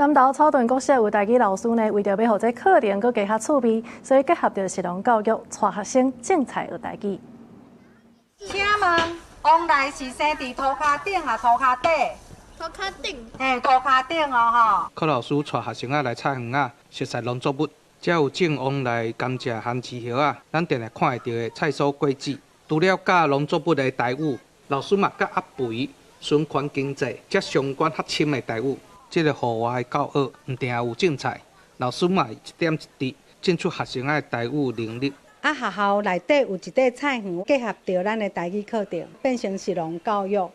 南投草屯國小有台語老師呢，為着要讓這課程更加趣味，所以結合着實用教育，帶學生精彩學台語。請問，往來是生佇塗骹頂啊，塗骹底？塗骹頂。嘿，塗骹頂哦吼。柯老師帶學生來菜園啊，熟悉農作物，才有種往來甘蔗和枝葉啊，咱定定看會到的菜蔬果子。除了教農作物的台語，老師嘛教阿肥、循環經濟，這相關較深的台語。這個戶外的教學唔定有精彩，老師嘛一點一滴進出學生的台語能力。學校內底有一塊菜園，結合着咱的台語課程，變成實用教育。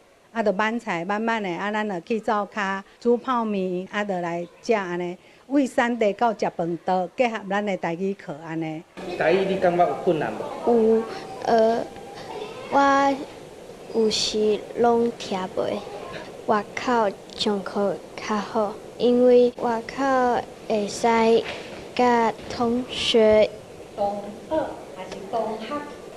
就慢菜慢慢的，咱就去灶骹煮泡麵，就來食安尼。為產地到食飯桌，結合咱的台語課安尼。台語你感覺有困難無？有，我有時攏聽袂。外口上課較好，因為外口會使甲同學同學還是同學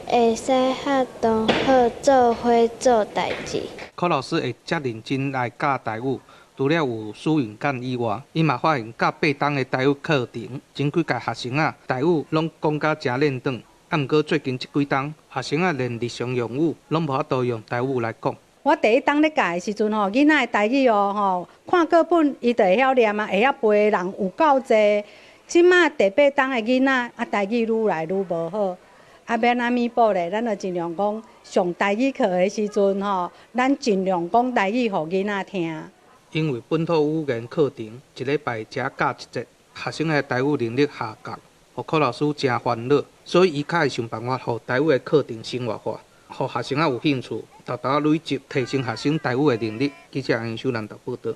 會使甲同學做伙做代誌。柯老師會遮認真來教台語，除了有書韻感以外，伊嘛發現教8檔的台語課程，前幾屆學生啊台語攏講甲誠練長，啊毋過最近這幾檔學生啊連日常用語攏無法度用台語來講。我第一檔咧教的時陣吼，囡仔的台語哦看課本伊就會曉念啊，會曉背的人有夠濟。即馬第8檔的囡仔啊，台語愈來愈無好，啊免安彌補咧，咱就盡量講上台語課的時陣吼，咱盡量講台語互囡仔聽。因為本土語言課程一禮拜只教一節，學生的台語能力下降，互柯老師真煩惱，所以伊較會想辦法互台語的課程生活化，互學生有興趣。豆豆累積提升學生台語的能力。記者楊秀蘭報道。